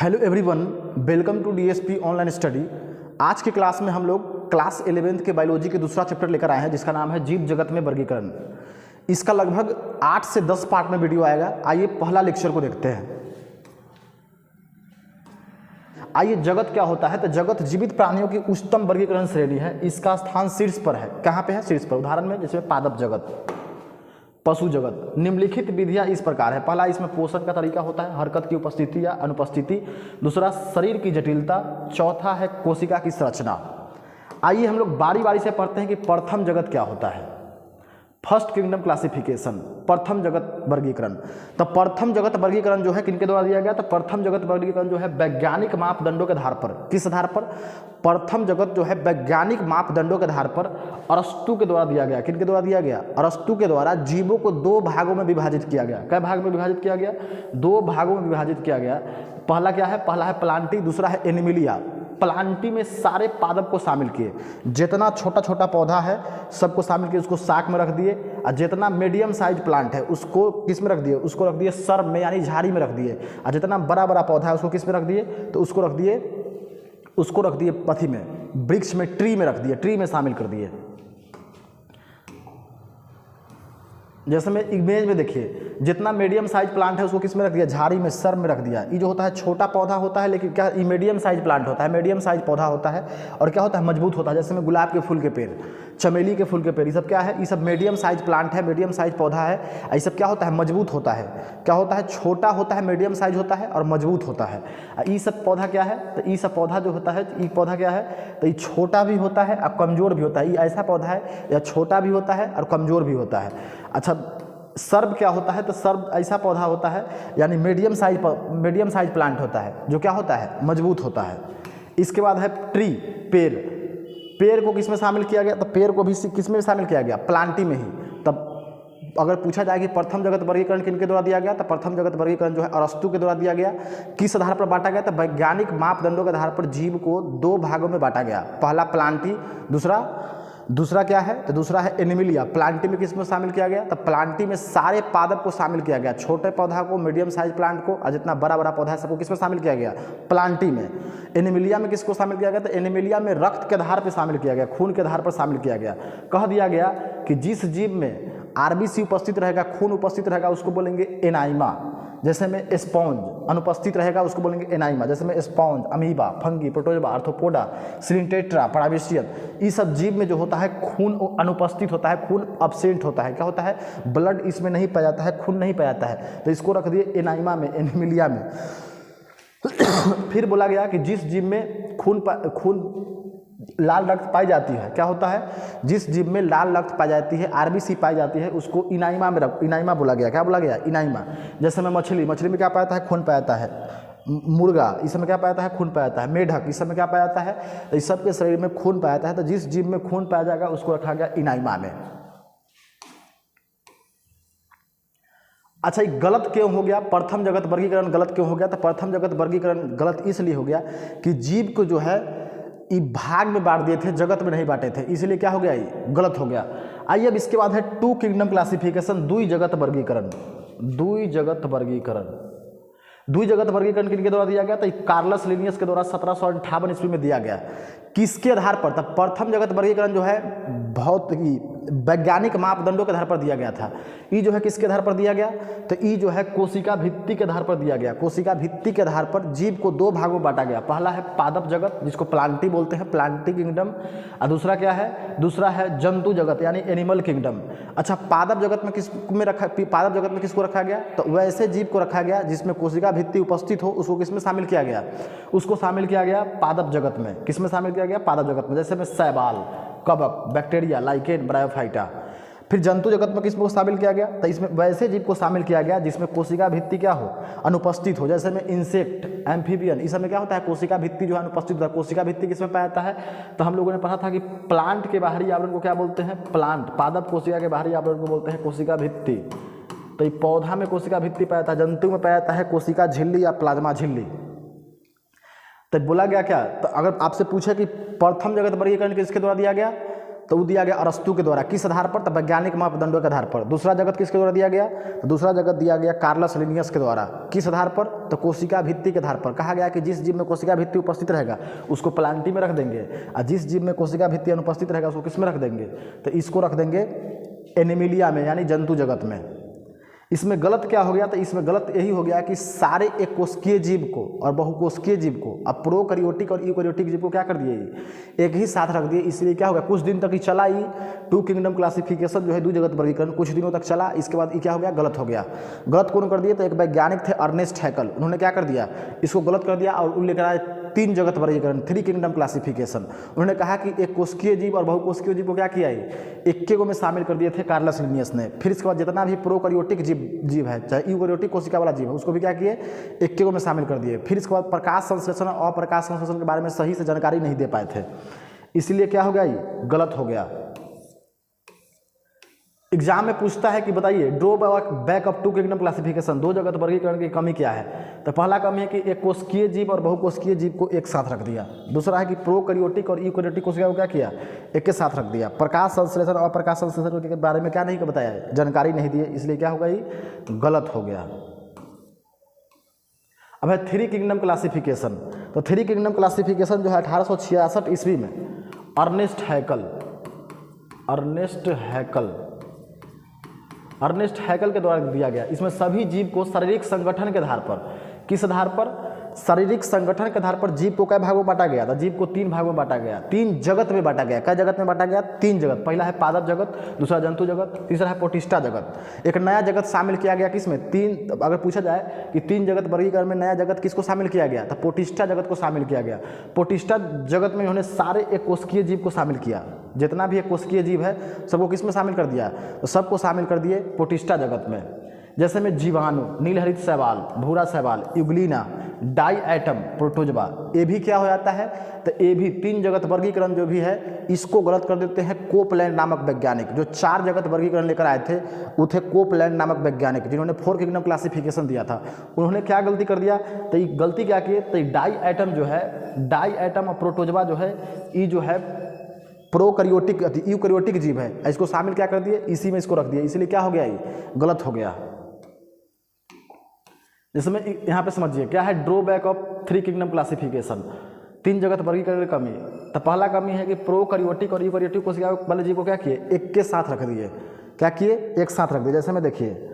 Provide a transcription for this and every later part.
Hello everyone, welcome to DSP online study. आज की class में हम लोग क्लास 11th के बायोलॉजी के दूसरा चैप्टर लेकर आए हैं जिसका नाम है जीव जगत में वर्गीकरण। इसका लगभग 8 से 10 पार्ट में वीडियो आएगा। आइए पहला लेक्चर को देखते हैं। आइए, जगत क्या होता है? तो जगत जीवित प्राणियों की उच्चतम वर्गीकरण श्रेणी है। इसका स्थान शीर्ष पर है। कहाँ पे है? शीर्ष पर। उदाहरण में जैसे पादप जगत, पशु जगत। निम्नलिखित विधियां इस प्रकार है। पहला, इसमें पोषण का तरीका होता है, हरकत की उपस्थिति या अनुपस्थिति। दूसरा, शरीर की जटिलता। चौथा है कोशिका की संरचना। आइए हम लोग बारी बारी से पढ़ते हैं कि प्रथम जगत क्या होता है। फर्स्ट किंगडम क्लासिफिकेशन, प्रथम जगत वर्गीकरण। तो प्रथम जगत वर्गीकरण जो है किनके द्वारा दिया गया? तो प्रथम जगत वर्गीकरण जो है वैज्ञानिक मापदंडों के आधार पर। किस आधार पर? प्रथम जगत जो है वैज्ञानिक मापदंडों के आधार पर अरस्तु के द्वारा दिया गया। किनके द्वारा दिया गया? अरस्तु के द्वारा जीवों को दो भागों में विभाजित किया गया। कै भाग में विभाजित किया गया? दो भागों में विभाजित किया गया। पहला क्या है? पहला है प्लांटी, दूसरा है एनिमिलिया। प्लांटी में सारे पादप को शामिल किए, जितना छोटा छोटा पौधा है सबको शामिल किए, उसको साक में रख दिए। और जितना मीडियम साइज प्लांट है उसको किस में रख दिए? उसको रख दिए सर्व में, यानी झाड़ी में रख दिए। और जितना बड़ा बड़ा पौधा है उसको किस में रख दिए? तो उसको रख दिए पथी में, वृक्ष में, ट्री में रख दिए, ट्री में शामिल कर दिए। जैसे में इमेज में देखिए, जितना मीडियम साइज प्लांट है उसको किस में रख दिया? झाड़ी में, सर में रख दिया। ये जो होता है छोटा पौधा होता है, लेकिन क्या ये मीडियम साइज प्लांट होता है, मीडियम साइज पौधा होता है। और क्या होता है? मजबूत होता है। जैसे में गुलाब के फूल के पेड़, चमेली के फूल के पेड़, ये सब क्या है? ये सब मीडियम साइज प्लांट है, मीडियम साइज पौधा है। ये सब क्या होता है? मजबूत होता है। क्या होता है? छोटा होता है, मीडियम साइज होता है और मजबूत होता है। ये सब पौधा क्या है? तो ये सब पौधा जो होता है, ये पौधा क्या है? तो ये छोटा भी होता है और कमजोर भी होता है। ये ऐसा पौधा है या छोटा भी होता है और कमजोर भी होता है। अच्छा, सर्ब क्या होता है? तो सर्ब ऐसा पौधा होता है, यानी मीडियम साइज प्लांट होता है, जो क्या होता है? मजबूत होता है। इसके बाद है ट्री, पेड़। पेड़ को किस में शामिल किया गया? तो पेड़ को भी किस में शामिल किया गया? प्लांटी में ही। तब अगर पूछा जाए कि प्रथम जगत वर्गीकरण किनके द्वारा दिया गया, तो प्रथम जगत वर्गीकरण जो है अरस्तु के द्वारा दिया गया। किस आधार पर बांटा गया? तो वैज्ञानिक मापदंडों के आधार पर जीव को दो भागों में बांटा गया। पहला प्लांटी, दूसरा क्या है? तो दूसरा है एनिमिलिया। प्लांटी में किस में शामिल किया गया? तो प्लांटी में सारे पादप को शामिल किया गया, छोटे पौधा को, मीडियम साइज प्लांट को, और जितना बड़ा बड़ा पौधा है सबको किस में शामिल किया गया? प्लांटी में। एनिमिलिया में किसको शामिल किया गया? तो एनिमिलिया में रक्त के आधार पर शामिल किया गया, खून के आधार पर शामिल किया गया। कह दिया गया कि जिस जीव में आरबीसी उपस्थित रहेगा, खून उपस्थित रहेगा, उसको बोलेंगे एनाइमा। जैसे में स्पॉन्ज अनुपस्थित रहेगा उसको बोलेंगे एनाइमा। जैसे में sponge, amoeba, fungi, protozoa, arthropoda, coelenterata, पराविशियन, ये सब जीव में जो होता है खून अनुपस्थित होता है, खून अब्सेंट होता है। क्या होता है? ब्लड इसमें नहीं पाया जाता है, खून नहीं पाया जाता है, तो इसको रख दिए एनाइमा में, एनिमिलिया में। फिर बोला गया कि जिस जीव में खून लाल रक्त पाई जाती है, क्या होता है? जिस जीव में लाल रक्त पाई जाती है, आरबीसी पाई जाती है, उसको इनाइमा में इनाइमा बोला गया। क्या बोला गया? इनाइमा। जैसे में मछली में क्या पाया जाता है? खून पाया जाता है। मुर्गा, इस समय क्या पाया जाता है? खून पाया जाता है। मेढक, इस समय क्या पाया जाता है? तो इस सब के शरीर में खून पाया जाता है। तो जिस जीव में खून पाया जाएगा उसको रखा गया इनाइमा में। अच्छा, ये गलत क्यों हो गया? प्रथम जगत वर्गीकरण गलत क्यों हो गया? तो प्रथम जगत वर्गीकरण गलत इसलिए हो गया कि जीव को जो है भाग में बांट दिए थे, जगत में नहीं बांटे थे, इसलिए क्या हो गया? ये गलत हो गया। आइए अब इसके बाद है टू किंगडम क्लासिफिकेशन, द्वि जगत वर्गीकरण। द्वि जगत वर्गीकरण किनके द्वारा दिया गया? तो कार्लस लिनियस के द्वारा 1758 ईस्वी में दिया गया। किसके आधार पर? तब प्रथम जगत वर्गीकरण जो है बहुत ही वैज्ञानिक मापदंडों के आधार पर दिया गया था। ये जो है किसके आधार पर दिया गया? तो ये जो है कोशिका भित्ति के आधार पर दिया गया। कोशिका भित्ति के आधार पर जीव को दो भागों में बांटा गया। पहला है पादप जगत, जिसको प्लांटी बोलते हैं, प्लांटी किंगडम। और दूसरा क्या है? दूसरा है जंतु जगत, यानी एनिमल किंगडम। अच्छा, पादप जगत में किसको रखा गया? तो वैसे जीव को रखा गया जिसमें कोशिका भित्ति उपस्थित हो, उसको किसमें शामिल किया गया? उसको शामिल किया गया पादप जगत में। किसमें शामिल किया गया? पादप जगत में। जैसे में शैवाल, कवक, बैक्टीरिया, लाइकेन, ब्रायोफाइटा। फिर जंतु जगत में किसको शामिल किया गया? तो इसमें वैसे जीव को शामिल किया गया जिसमें कोशिका भित्ति क्या हो? अनुपस्थित हो। जैसे में इंसेक्ट, एम्फीबियन, इस समय क्या होता है? कोशिका भित्ति जो है अनुपस्थित होता है। कोशिका भित्ति किसमें पाया जाता है? तो हम लोगों ने पढ़ा था कि प्लांट के बाहरी आवरण को क्या बोलते हैं? प्लांट। पादप कोशिका के बाहरी आवरण को बोलते हैं कोशिका भित्ति। तो ये पौधा में कोशिका भित्ति पाया जाता है, जंतु में पाया जाता है कोशिका झिल्ली या प्लाज्मा झिल्ली। तो बोला गया क्या? तो अगर आपसे पूछे कि प्रथम जगत वर्गीकरण किसके द्वारा दिया गया, तो वो दिया गया अरस्तु के द्वारा। किस आधार पर? तो वैज्ञानिक मापदंडों के आधार पर। दूसरा जगत किसके द्वारा दिया गया? तो दूसरा जगत दिया गया कार्लस लिनियस के द्वारा। किस आधार पर? तो कोशिका भित्ति के आधार पर। कहा गया कि जिस जीव में कोशिका भित्ति उपस्थित रहेगा उसको प्लांटी में रख देंगे, और जिस जीव में कोशिका भित्ति अनुपस्थित रहेगा उसको किस में रख देंगे? तो इसको रख देंगे एनिमिलिया में, यानी जंतु जगत में। इसमें गलत क्या हो गया? तो इसमें गलत यही हो गया कि सारे एक कोशिकीय जीव को और बहुकोशिकीय जीव को, अब प्रोकैरियोटिक और यूकैरियोटिक जीव को क्या कर दिए? एक ही साथ रख दिए। इसलिए क्या हो गया? कुछ दिन तक ही चला ही टू किंगडम क्लासिफिकेशन जो है, दो जगत वर्गीकरण कुछ दिनों तक चला। इसके बाद ये क्या हो गया? गलत हो गया। गलत कौन कर दिया? तो एक वैज्ञानिक थे अर्नेस्ट हैकल, उन्होंने क्या कर दिया? इसको गलत कर दिया और लेकर आए तीन जगत वर्गीकरण, थ्री किंगडम क्लासिफिकेशन। उन्होंने कहा कि एक कोशिकीय जीव और बहुकोशिकीय जीव को क्या किया? इक्के में शामिल कर दिए थे कार्लस लिनियस ने। फिर इसके बाद जितना भी प्रोकैरियोटिक जीव है, चाहे यूकैरियोटिक कोशिका वाला जीव है, उसको भी क्या किए? इक्के में शामिल कर दिए। फिर इसके बाद प्रकाश संश्लेषण और अप्रकाश संश्लेषण के बारे में सही से जानकारी नहीं दे पाए थे, इसलिए क्या हो गया? ये गलत हो गया। एग्जाम में पूछता है कि बताइए drawback of two kingdom classification, दो जगत वर्गीकरण की कमी क्या है? तो पहला कमी है कि एक कोशिकीय जीव और बहुकोशिकीय जीव को एक साथ रख दिया। दूसरा है कि प्रोकैरियोटिक और यूकैरियोटिक कोशिका को क्या किया? एक के साथ रख दिया। प्रकाश संश्लेषण और अप्रकाश संश्लेषण के बारे में क्या नहीं बताया? जानकारी नहीं दी, इसलिए क्या होगा? ये गलत हो गया। अब है थ्री किंगडम क्लासिफिकेशन। तो थ्री किंगडम क्लासिफिकेशन जो है 1866 ईस्वी में अर्नेस्ट हैकल के द्वारा दिया गया। इसमें सभी जीव को शारीरिक संगठन के आधार पर, किस आधार पर? शारीरिक संगठन के आधार पर जीव को कई भागों में बांटा गया था? जीव को तीन भागों में बांटा गया, तीन जगत में बांटा गया। कई जगत में बांटा गया? तीन जगत। पहला है पादप जगत, दूसरा जंतु जगत, तीसरा है प्रोटिस्टा जगत। एक नया जगत शामिल किया गया किसमें? तीन। अगर पूछा जाए कि तीन जगत वर्गीकरण में नया जगत किसको शामिल किया गया? तो प्रोटिस्टा जगत को शामिल किया गया। प्रोटिस्टा जगत में उन्होंने सारे एक कोशिकीय जीव को शामिल किया। जितना भी एक कोशिकीय जीव है सबको किसमें शामिल कर दिया? तो सबको शामिल कर दिए प्रोटिस्टा जगत में। जैसे में जीवाणु, नीलहरित शैवाल, भूरा शैवाल, यूग्लिना, डाई एटम, प्रोटोजवा, ये भी क्या हो जाता है? तो ये भी तीन जगत वर्गीकरण जो भी है इसको गलत कर देते हैं कोपलैंड नामक वैज्ञानिक। जो चार जगत वर्गीकरण लेकर आए थे वो थे कोपलैंड नामक वैज्ञानिक, जिन्होंने फोर किंगडम क्लासिफिकेशन दिया था। उन्होंने क्या गलती कर दिया? तो ये गलती क्या की? तो डाई एटम जो है, डाई एटम और प्रोटोजवा जो है, ये जो है प्रोकैरियोटिक यूकैरियोटिक जीव है, इसको शामिल क्या कर दिए? इसी में इसको रख दिया। इसलिए क्या हो गया? ये गलत हो गया। जिसमें यहाँ पे समझिए क्या है drawback of three kingdom classification, तीन जगत वर्गीकरण की कमी। तो पहला कमी है कि प्रोकैरियोटिक और यूकैरियोटिक कोशिका वाले जीव को क्या किए? एक के साथ रख दिए। क्या किए? एक साथ रख दिए। जैसे में देखिए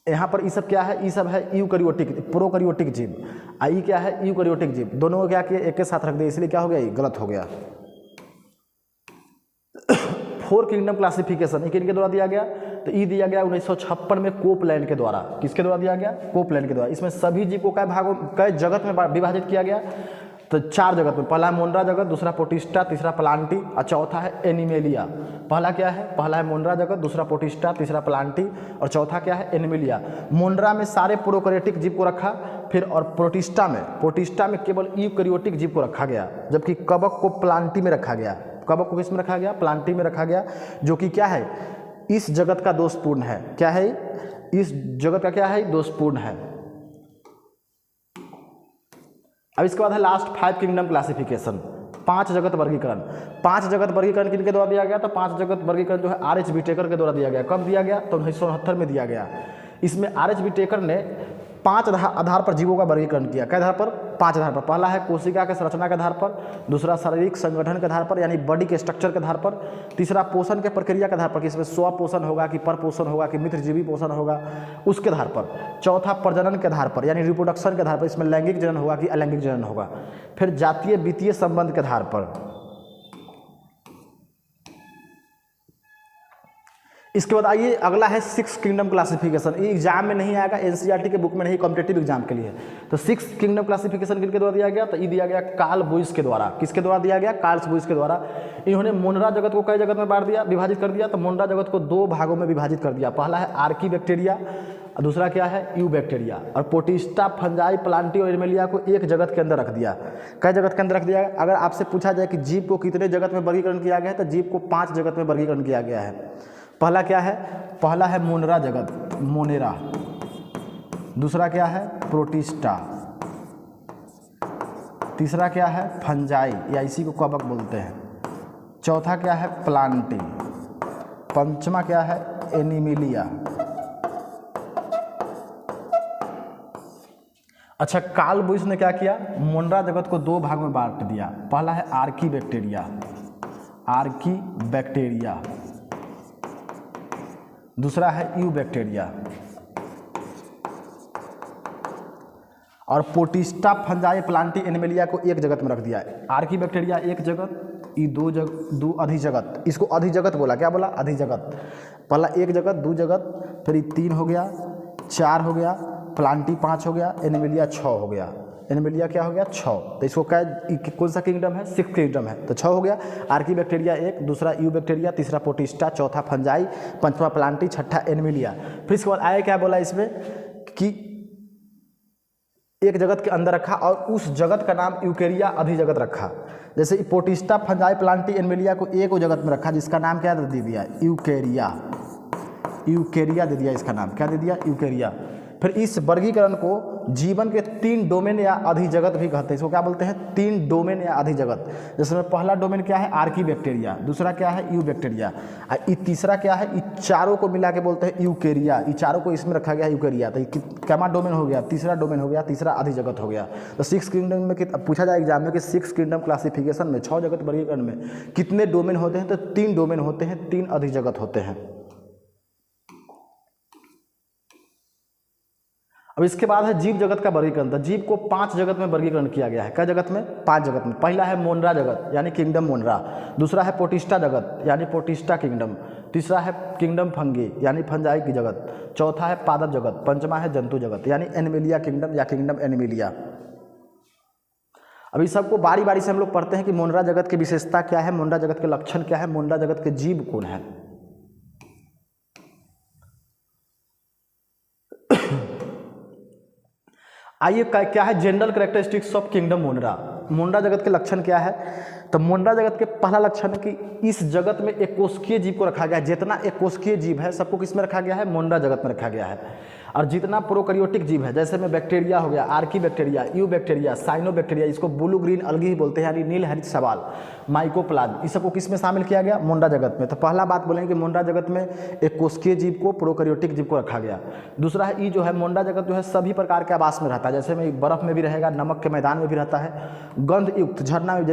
यहाँ पर ये सब क्या है? ये सब है यूकैरियोटिक, प्रोकैरियोटिक जीव। ये क्या है? यूकैरियोटिक जीव। दोनों को क्या किए? एक के साथ रख दिए। इसलिए क्या हो गया? ये गलत हो गया। फोर किंगडम क्लासिफिकेशन ये किनके द्वारा दिया गया? तो ये दिया गया 1956 में कोपलैंड के द्वारा। किसके द्वारा दिया गया? कोपलैंड के द्वारा। इसमें सभी जीव को कई भागों, कई जगत में विभाजित किया गया। तो चार जगत में, पहला है मोनरा जगत, दूसरा प्रोटिस्टा, तीसरा प्लांटी और चौथा है एनिमेलिया। पहला क्या है? पहला है मोनरा जगत, दूसरा प्रोटिस्टा, तीसरा प्लांटी और चौथा क्या है? एनिमेलिया। मोनरा में सारे प्रोकैरियोटिक जीव को रखा, फिर और प्रोटिस्टा में केवल यूकैरियोटिक जीव को रखा गया, जबकि कवक को प्लांटी में रखा गया। कवक को किस में रखा गया? प्लांटी में रखा गया, जो कि क्या है? इस जगत का दोषपूर्ण है। क्या है? इस जगत का क्या है? दोषपूर्ण है। अब इसके बाद है लास्ट फाइव किंगडम क्लासिफिकेशन, पांच जगत वर्गीकरण। पांच जगत वर्गीकरण किनके द्वारा दिया गया? तो पांच जगत वर्गीकरण जो है आर.एच. विटेकर के द्वारा दिया गया। कब दिया गया? तो 1969 में दिया गया। इसमें आर.एच. विटेकर ने पांच आधार पर जीवों का वर्गीकरण किया। क्या आधार पर? पांच आधार पर। पहला है कोशिका के संरचना के आधार पर, दूसरा शारीरिक संगठन के आधार पर यानी बॉडी के स्ट्रक्चर के आधार पर, तीसरा पोषण के प्रक्रिया के आधार पर कि इसमें स्वपोषण होगा कि परपोषण होगा कि मित्रजीवी पोषण होगा उसके आधार पर, चौथा प्रजनन के आधार पर यानी रिप्रोडक्शन के आधार पर इसमें लैंगिक जनन होगा कि अलैंगिक जनन होगा, फिर जातीय वित्तीय संबंध के आधार पर। इसके बाद आइए अगला है सिक्स किंगडम क्लासिफिकेशन। ये एग्जाम में नहीं आएगा, एनसीईआरटी के बुक में नहीं, कॉम्पिटेटिव एग्जाम के लिए। तो सिक्स किंगडम क्लासिफिकेशन किनके द्वारा दिया गया? तो ये दिया गया कार्ल बुश के द्वारा। किसके द्वारा दिया गया? कार्ल बुश के द्वारा। इन्होंने मोनरा जगत को कई जगत में बांट दिया, विभाजित कर दिया। तो मोनरा जगत को दो भागों में विभाजित कर दिया। पहला है आर्की बैक्टीरिया, दूसरा क्या है? You bacteria. और प्रोटिस्टा, फंजाई, प्लांटी और एनिमेलिया को एक जगत के अंदर रख दिया। कई जगत के अंदर रख दिया? अगर आपसे पूछा जाए कि जीव को कितने जगत में वर्गीकरण किया गया है, तो जीव को 5 जगत में वर्गीकरण किया गया है। पहला क्या है? पहला है मोनरा जगत, मोनेरा। दूसरा क्या है? प्रोटिस्टा। तीसरा क्या है? फंजाई या इसी को कवक बोलते हैं। चौथा क्या है प्लांटी, पंचमा क्या है एनिमिलिया। अच्छा, कार्ल बुश ने क्या किया, मोनरा जगत को दो भाग में बांट दिया। पहला है आर्की बैक्टीरिया, आर्की बैक्टीरिया, दूसरा है यू बैक्टीरिया। और पोटिस्टा फंजाई प्लांटी एनिमिलिया को एक जगत में रख दिया है। आर्की बैक्टीरिया एक जगत, ये दो अधिजगत, इसको अधिजगत बोला। क्या बोला? अधिजगत। पहला एक जगत, दो जगत, फिर ये 3 हो गया, 4 हो गया, प्लांटी 5 हो गया, एनिमिलिया 6 हो गया। एनिमिलिया क्या हो गया? 6। तो इसको क्या, कौन सा किंगडम है? 6th किंगडम है। तो 6 हो गया। आर्की बैक्टीरिया 1, दूसरा यू बैक्टीरिया, तीसरा पोटिस्टा, चौथा फंजाई, पंचवा प्लांटी, छठा एनिमिलिया। फिर इसके बाद आया क्या बोला इसमें कि एक जगत के अंदर रखा और उस जगत का नाम यूकेरिया अधिजगत रखा। जैसे पोटिस्टा फंजाई प्लांटी एनिमिलिया को एक जगत में रखा जिसका नाम क्या दे दिया? यूकेरिया। यूकेरिया दे दिया इसका नाम। क्या दे दिया? यूकेरिया। फिर इस वर्गीकरण को जीवन के 3 डोमेन या अधिजगत भी कहते हैं। इसको क्या बोलते हैं? 3 डोमेन या अधिजगत। जिसमें पहला डोमेन क्या है? आर्की बैक्टीरिया, दूसरा क्या है? यू बैक्टीरिया, और तीसरा क्या है? ये चारों को मिला के बोलते हैं यूकेरिया। ये चारों को इसमें रखा गया यूकेरिया। तो क्या डोमेन हो गया? तीसरा डोमेन हो गया, तीसरा अधिजगत हो गया। तो 6 किंगडम में पूछा जाए एग्जाम में कि 6 किंगडम क्लासिफिकेशन में 6 जगत वर्गीकरण में कितने डोमेन होते हैं? तो 3 डोमेन होते हैं, 3 अधिजगत होते हैं। अब इसके बाद है जीव जगत का वर्गीकरण। तो जीव को 5 जगत में वर्गीकरण किया गया है। क्या जगत में? 5 जगत में। पहला है मोनरा जगत यानी किंगडम मोनरा, दूसरा है पोटिस्टा जगत यानी पोटिस्टा किंगडम, तीसरा है किंगडम फंगी यानी फंजाई की जगत, चौथा है पादप जगत, पंचमा है जंतु जगत यानी एनिमिलिया किंगडम या किंगडम एनिमिलिया। अभी सबको बारी बारी से हम लोग पढ़ते हैं कि मोनरा जगत की विशेषता क्या है, मोनरा जगत के लक्षण क्या है, मोनरा जगत के जीव कौन है। आइए क्या है जनरल कैरेक्टरिस्टिक्स ऑफ किंगडम मोनरा। मोनरा जगत के लक्षण क्या है? तो मोनरा जगत के पहला लक्षण है कि इस जगत में एक कोशिकीय जीव को रखा गया है। जितना एक कोशिकीय जीव है सबको किस में रखा गया है? मोनरा जगत में रखा गया है। और जितना प्रोकैरियोटिक जीव है जैसे में बैक्टीरिया हो गया, archaebacteria, eubacteria, cyanobacteria, इसको ब्लू ग्रीन अलगी ही बोलते हैं यानी नील हरित शैवाल, माइकोप्लाज्म, इस सबको किस में शामिल किया गया? मोनरा जगत में। तो पहला बात बोलेंगे कि मोनरा जगत में एक कोशिकीय जीव को, प्रोकैरियोटिक जीव को रखा गया। दूसरा है ये जो है मोनरा जगत जो है सभी प्रकार के आवास में रहता है। जैसे में बर्फ में भी रहेगा, नमक के मैदान में भी रहता है, गंध युक्त झरना में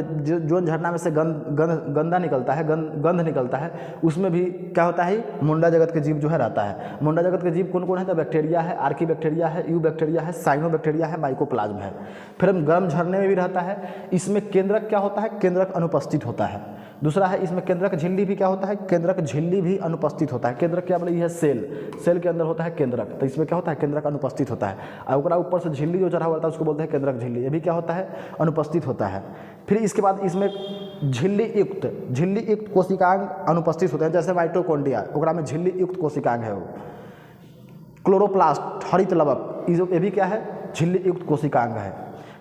जो झरना में से गंदा निकलता है, गंध निकलता है, उसमें भी क्या होता है? मोनरा जगत के जीव जो है रहता है। मोनरा जगत के जीव कौन कौन है? तो बैक्टीरिया है, आर्की बैक्टीरिया है, यू बैक्टीरिया है, साइनो बैक्टीरिया है, माइकोप्लाज्म है। फिर हम गर्म झरने में भी रहता है। इसमें केंद्रक क्या होता है? केंद्रक अनुपस्थित होता है। दूसरा है इसमें केंद्रक झिल्ली भी क्या होता है? केंद्रक झिल्ली भी अनुपस्थित होता है। केंद्रक क्या बोले? यह सेल के अंदर होता है केंद्रक, तो इसमें क्या होता है? केंद्रक अनुपस्थित होता है। और ऊपर से झिल्ली जो चढ़ा हुआ होता है उसको बोलते हैं केंद्रक झिल्ली, ये भी क्या होता है? अनुपस्थित होता है। फिर इसके बाद इसमें झिल्ली युक्त कोशिकांग अनुपस्थित होते हैं। जैसे माइटोकॉन्ड्रिया, ओकरा में झिल्ली युक्त कोशिकांग है। वो क्लोरोप्लास्ट हरित लवक, ये भी क्या है? झिल्ली युक्त कोशिकांग है।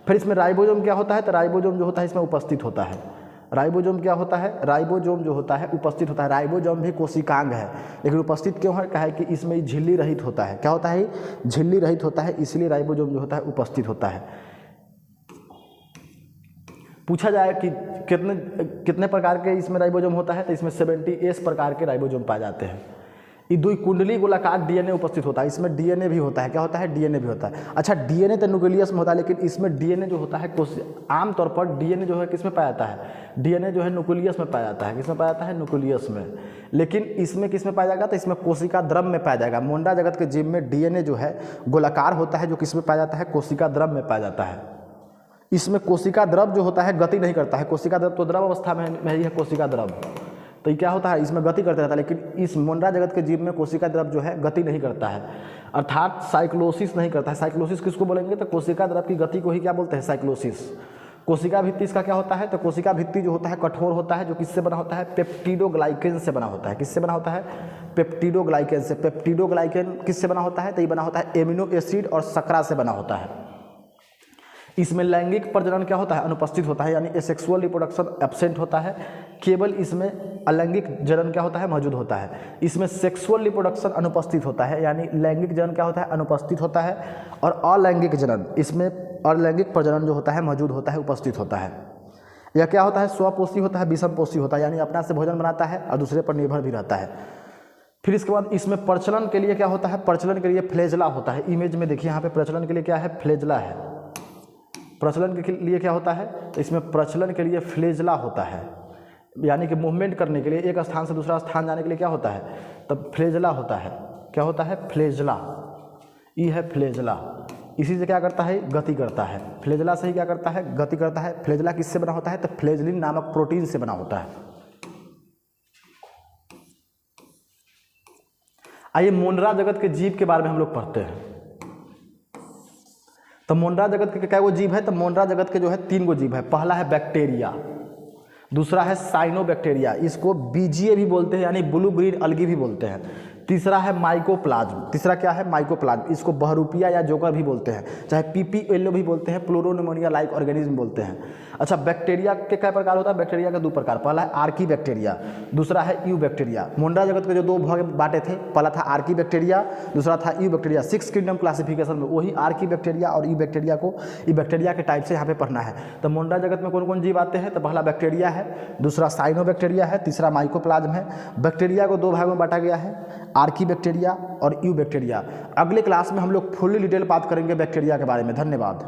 फिर इसमें राइबोसोम क्या होता है? तो राइबोसोम जो होता है इसमें उपस्थित होता है। राइबोसोम क्या होता है? राइबोसोम जो होता है उपस्थित होता है। राइबोसोम भी कोशिकांग है लेकिन उपस्थित क्यों है? कहा है कि इसमें झिल्ली रहित होता है। क्या होता है? झिल्ली रहित होता है, इसलिए राइबोसोम जो होता है उपस्थित होता है। पूछा जाए कि कितने प्रकार के इसमें राइबोसोम होता है? तो इसमें 70S प्रकार के राइबोसोम पाए जाते हैं। ये 2 कुंडली गोलाकार डीएनए उपस्थित होता है। इसमें डीएनए भी होता है। क्या होता है? डीएनए भी होता है। अच्छा, डीएनए तो न्यूक्लियस में होता है लेकिन इसमें डीएनए जो होता है आमतौर पर डीएनए जो है किस में पाया जाता है? डीएनए जो है न्यूक्लियस में पाया जाता है। किस में पाया जाता है? न्यूक्लियस में। लेकिन इसमें किस में पाया जाएगा? तो इसमें कोशिका द्रव में पाया जाएगा। मोनरा जगत के जीव में डीएनए जो है गोलाकार होता है, जो किस में पाया जाता है? कोशिका द्रव में पाया जाता है। इसमें कोशिका द्रव जो होता है गति नहीं करता है। कोशिका द्रव तो द्रव अवस्था में ही है कोशिका द्रव, तो ये क्या होता है? इसमें गति करते रहता है। लेकिन इस मोनरा जगत के जीव में कोशिका द्रव जो है गति नहीं करता है, अर्थात साइक्लोसिस नहीं करता है। साइक्लोसिस किसको बोलेंगे? तो कोशिका द्रव की गति को ही क्या बोलते हैं? साइक्लोसिस। कोशिका भित्ति इसका क्या होता है? तो कोशिका भित्ति जो होता है कठोर होता है, जो किससे बना होता है? पेप्टिडोग्लाइकेन से बना होता है। किससे बना होता है? पेप्टिडोग्लाइकेन से। पेप्टिडोग्लाइकेन किससे बना होता है? तो ये बना होता है एमिनो एसिड और शर्करा से बना होता है। इसमें लैंगिक प्रजनन क्या होता है? अनुपस्थित होता है, यानी एसेक्सुअल रिप्रोडक्शन एब्सेंट होता है। केवल इसमें अलैंगिक जनन क्या होता है? मौजूद होता है। इसमें सेक्सुअल रिप्रोडक्शन अनुपस्थित होता है, यानी लैंगिक जनन क्या होता है? अनुपस्थित होता है। और अलैंगिक जनन, इसमें अलैंगिक प्रजनन जो होता है मौजूद होता है, उपस्थित होता है। यह क्या होता है, स्वपोषी होता है, विषमपोषी होता है, यानी अपना से भोजन बनाता है और दूसरे पर निर्भर भी रहता है। फिर इसके बाद इसमें प्रचलन के लिए क्या होता है, प्रचलन के लिए फ्लैजेला होता है। इमेज में देखिए यहाँ पे प्रचलन के लिए क्या है, फ्लैजेला है। प्रचलन के लिए क्या होता है, इसमें प्रचलन के लिए फ्लैजेला होता है, यानी कि मूवमेंट करने के लिए, एक स्थान से दूसरा स्थान जाने के लिए क्या होता है, तब फ्लैजेला होता है। क्या होता है, फ्लैजेला, ई है फ्लैजेला। इसी से क्या करता है, गति करता है। फ्लैजेला से ही क्या करता है, गति करता है। फ्लैजेला किससे बना होता है, तो फ्लैजेलिन नामक प्रोटीन से बना होता है। आइए मोनरा जगत के जीव के बारे में हम लोग पढ़ते हैं। तो मोनरा जगत के क्या वो जीव है, तो मोनरा जगत के जो है 3 गो जीव है। पहला है बैक्टीरिया, दूसरा है साइनोबैक्टीरिया, इसको बीजीए भी बोलते हैं, यानी ब्लू ग्रीन अलगी भी बोलते हैं। तीसरा है माइकोप्लाज्म, तीसरा क्या है, माइकोप्लाज्म, इसको बहरूपिया या जोकर भी बोलते हैं, चाहे पीपी येलो भी बोलते हैं, प्लूरोनिमोनिया लाइक ऑर्गेनिज्म बोलते हैं। अच्छा, बैक्टीरिया के क्या प्रकार होता है, बैक्टीरिया के 2 प्रकार, पहला है आर्की बैक्टीरिया, दूसरा है यू बैक्टीरिया। मोनरा जगत के जो 2 भाग बांटे थे, पहला था आर्की बैक्टीरिया, दूसरा था यू बैक्टीरिया। 6 किंगडम क्लासिफिकेशन में वही आर्की बैक्टीरिया और यू बैक्टीरिया को ई बैक्टीरिया के टाइप से यहाँ पे पढ़ना है। तो मोनरा जगत में कौन कौन जीव आते हैं, तो पहला बैक्टीरिया है, दूसरा साइनोबैक्टीरिया है, तीसरा माइकोप्लाज्म है। बैक्टीरिया को 2 भागों में बांटा गया है, आर्की बैक्टीरिया और यू बैक्टीरिया। अगले क्लास में हम लोग फुल्ली डिटेल बात करेंगे बैक्टीरिया के बारे में। धन्यवाद।